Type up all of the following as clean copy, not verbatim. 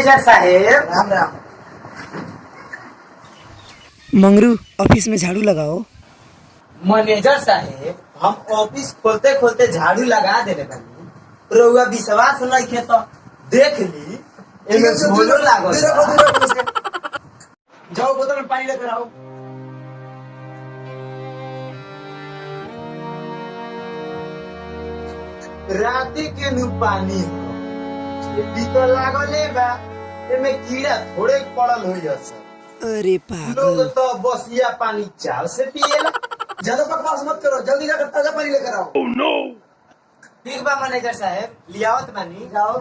Manager साहेब। Ram Ram. Mangru office में झाड़ू लगाओ। मैनेजर साहेब हम ऑफिस खोलते खोलते झाड़ू लगा देले बानी, रउआ विश्वास नहीं खे तो देख ली एमे झोलो लागल। जाओ बोतल में पानी लेकर आओ। राती के नु पानी हो भीतर लागले बा, एमे कीड़ा थोड़े पड़ल होई असन। अरे लोग पागल। तो बसिया पानी चाव से पिएला। ज्यादा बकवास मत करो, जल्दी जाकर ताजा पानी लेकर आओ। Oh no. ठीक बा मैनेजर साहेब, लियावत बानी। जाओ।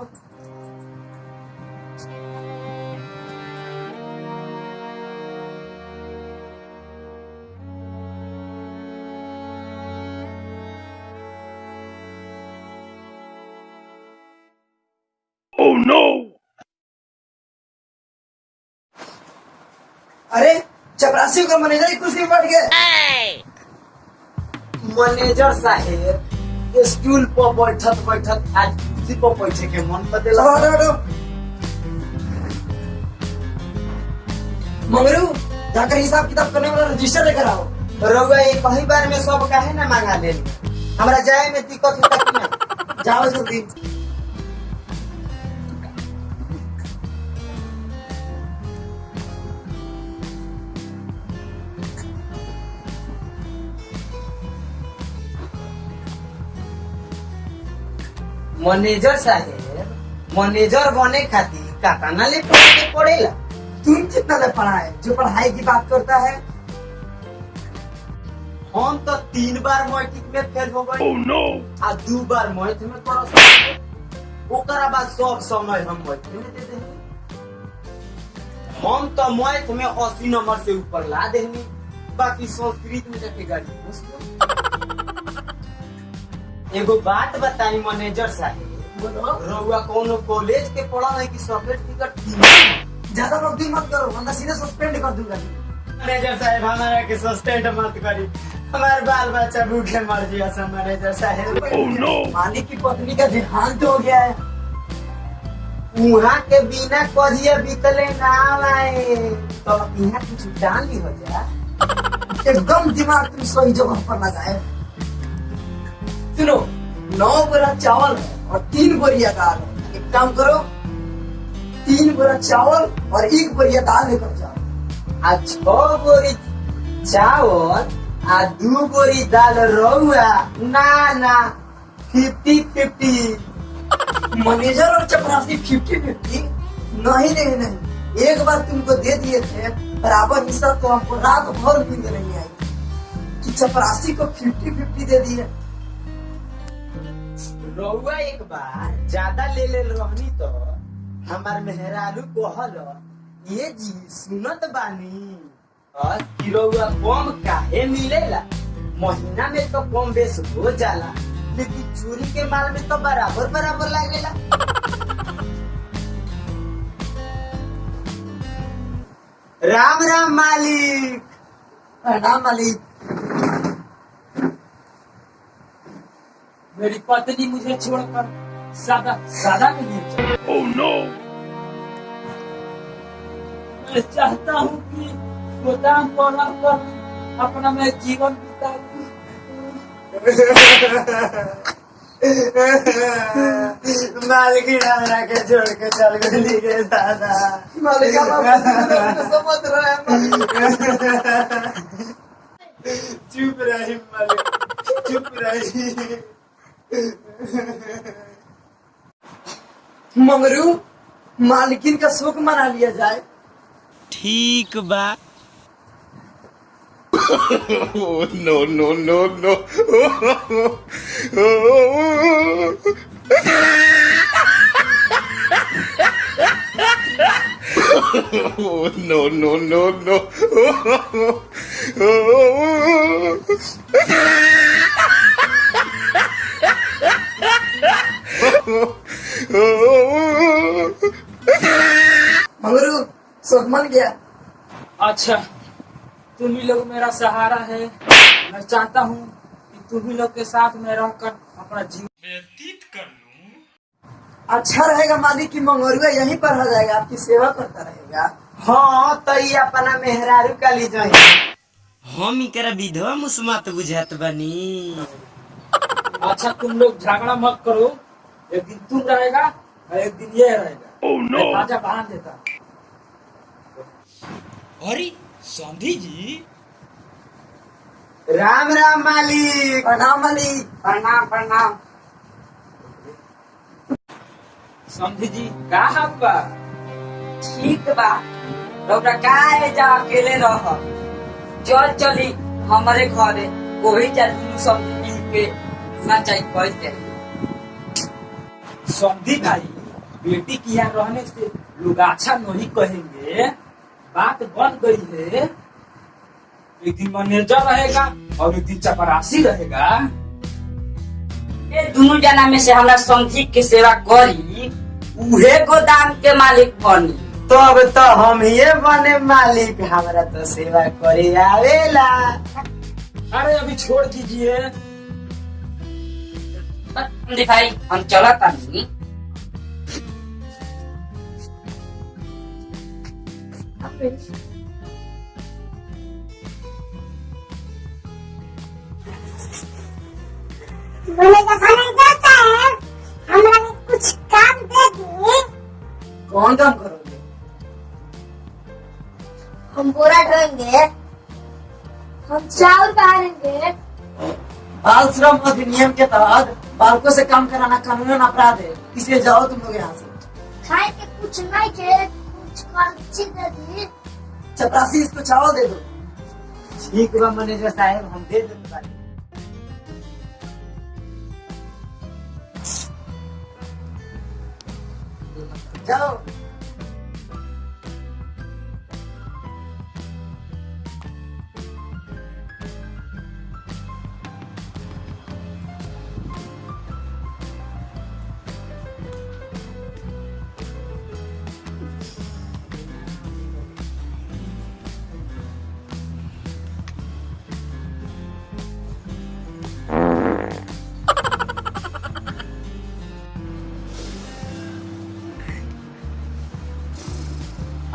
Oh no. अरे चपरासी का मैनेजर ही कुर्सी में बैठ गए। मैनेजर साहेब स्टूल पर बैठत बैठत आज कुर्सी पर बैठे के मन बदला। चलो हटो हटो। मंगरू जाकर हिसाब किताब करने वाला रजिस्टर लेकर आओ। रउआ ये कहीं बार में सब काहे ना मांगा ले, हमरा जाए में दिक्कत होता कि ना। जाओ जल्दी। मैनेजर साहेब मैनेजर बने खातिर काकाना ले पढ़े पड़ेला। तुम कितना ले पढ़ा है जो पढ़ाई की बात करता है? हम तो 3 बार मैट्रिक में फेल हो गए। Oh no. आ 2 बार मैथ में पढ़ ओकरा बाद सब समय हम मैथ में दे देंगे। हम तो मैथ में 80 नंबर से ऊपर ला देंगे, बाकी संस्कृत में जाके गाड़ी एगो बात बताई मैनेजर साहेब, बोलो। रउआ कोनो कॉलेज के पढ़ा है कि सर्टिफिकेट? ज्यादा मस्ती मत करो वरना सीधे सस्पेंड कर दूंगा। मैनेजर साहेब हमारा के सस्पेंड मत करी, हमारे बाल बच्चा भूखे मर जिया सब। मैनेजर साहेब ओह नो। मालिक की पत्नी का देहांत हो गया है। वहाँ के बिना कजिया बीतले ना आए तो यहाँ कुछ जान ली हो जा। एकदम दिमाग तुम सही जगह पर लगाए। सुनो, 9 बोरा चावल है और 3 बोरिया दाल है। एक काम करो, 3 बोरा चावल और 1 बोरिया दाल लेकर जाओ। आ 6 बोरी चावल आ 2 बोरी दाल रहुआ ना 50-50। मैनेजर और चपरासी 50-50? नहीं, एक बार तुमको दे दिए थे बराबर हिस्सा तो हमको रात भर नींद नहीं आई कि चपरासी को 50-50 दे दिए। रहुआ एक बार ज्यादा ले रहनी तो हमार मेहरारू कहल, ये जी सुनत बानी और कि रहुआ कम काहे मिलेला, महीना में तो कम बेस हो जाला लेकिन चोरी के माल में तो बराबर बराबर लागेला। राम राम मालिक। प्रणाम मालिक। मेरी पत्नी मुझे छोड़कर सादा के लिए चली। Oh no. मैं चाहता हूँ कि गोदाम पर रहकर अपना मैं जीवन बिताऊं। मालिक हमरा के छोड़ के चल गई रे दादा। मालिक आप समझ रहे हैं। चुप रही मालिक, चुप रही। मंगरू मालकिन का शोक मना लिया जाए। ठीक बा। Oh, no, no, no, no. Oh, no, no, no, no. Mangru शोक मन गया। अच्छा, तुम ही लोग मेरा सहारा है। मैं चाहता हूँ कि तुम ही लोग के साथ में रहकर अपना जीवन व्यतीत कर लूं। अच्छा रहेगा मालिक की मंगरुआ यहीं पर रह जाएगा, आपकी सेवा करता रहेगा। हाँ तो ये अपना मेहरारू का ली जाए। हम इकरा विधवा मुस्मात बुझात बनी। अच्छा तुम लोग झगड़ा मत करो, एक दिन तुम रहेगा और एक दिन ये रहेगा। मैं बाजा बांध देता। अरे समधी जी, राम राम मालिक। प्रणाम मालिक। प्रणाम प्रणाम। समझी जी का हाल बा? ठीक बा। रउरा काहे जा अकेले रह, चल चली हमारे घरे, वही चल सब मिल के ना चाहिए कहते। समझी भाई, बेटी की यहाँ रहने से लोग अच्छा नहीं कहेंगे, बात बन गई है। एक दिन मैनेजर रहेगा और एक दिन चपरासी रहेगा। ये दोनों जना में से हमरा समझी के सेवा करी, उहे गोदाम के मालिक बनी। तो अब तो हम ये बने मालिक, हमारा तो सेवा करे आवेला। अरे अभी छोड़ दीजिए। दिखाई हम चलता नहीं। बोलेगा मैनेजर साहब, हमरा के कुछ काम दे दी। कौन काम करोगे? हम बोरा ढोएंगे, हम चावल बांधेंगे। बाल श्रम अधिनियम के तहत बालकों से काम कराना कानूनन अपराध है, इसलिए जाओ तुम लोग यहाँ से। खाए के कुछ नहीं के, कुछ खर्ची दे दी। चपरासी इसको चावल दे दो। ठीक बा मैनेजर साहब, हम दे देंगे। जाओ।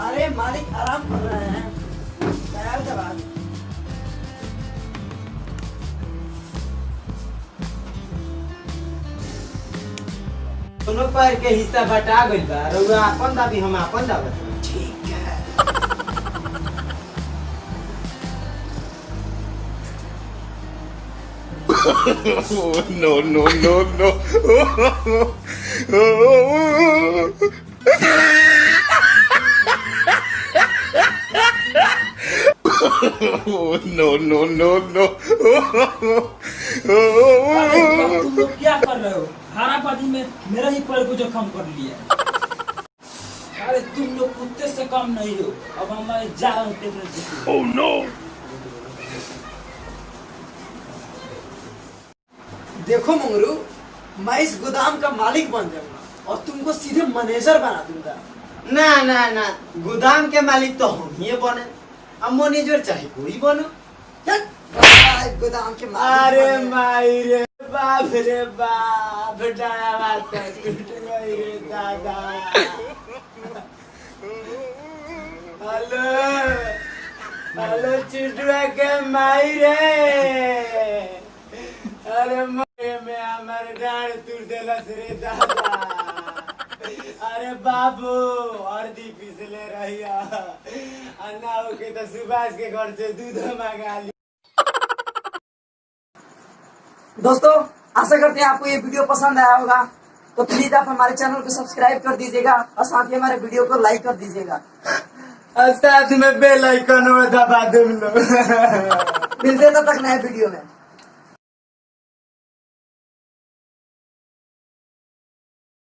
अरे मालिक आराम कर रहे हैं, तैयार जब दोनों पैर के हिस्सा बटा गइल बा। रउआ अपन दाबी, हम अपन दाबत। ठीक है। Oh, no, no, no, no. Oh, no, no, no, no. अरे तुम लोग क्या कर रहे हो? हारापाती में मेरा ही पैर को जख्म कर लिया। अरे तुम लोग कुत्ते से कम नहीं हो। अब हमारे जा रहे थे। Oh, no. देखो मंगरू, मैं इस गोदाम का मालिक बन जाऊंगा और तुमको सीधे मैनेजर बना दूंगा। ना ना ना, गोदाम के मालिक तो हम ही बने, अब मैनेजर चाहे कोई बनो। चल, गोदाम के अरे मालिक माई रे बाप रे बाप, डरावा तो टूट गई रे दादा। हेलो हेलो चिटुआ के माई रे। अरे माई में हमारे डांड टूट देलस रे दादा। अरे बाबू और दी पिसले रहिया, अन्ना होके तो सुभाष के घर से दूध मंगा ली। दोस्तों, आशा करते हैं आपको ये वीडियो पसंद आया होगा, तो प्लीज आप हमारे चैनल को सब्सक्राइब कर दीजिएगा और साथ ही हमारे वीडियो को लाइक कर दीजिएगा और साथ में बेल आइकन दबा दूं। मिलते हैं तब तक नए वीडियो में।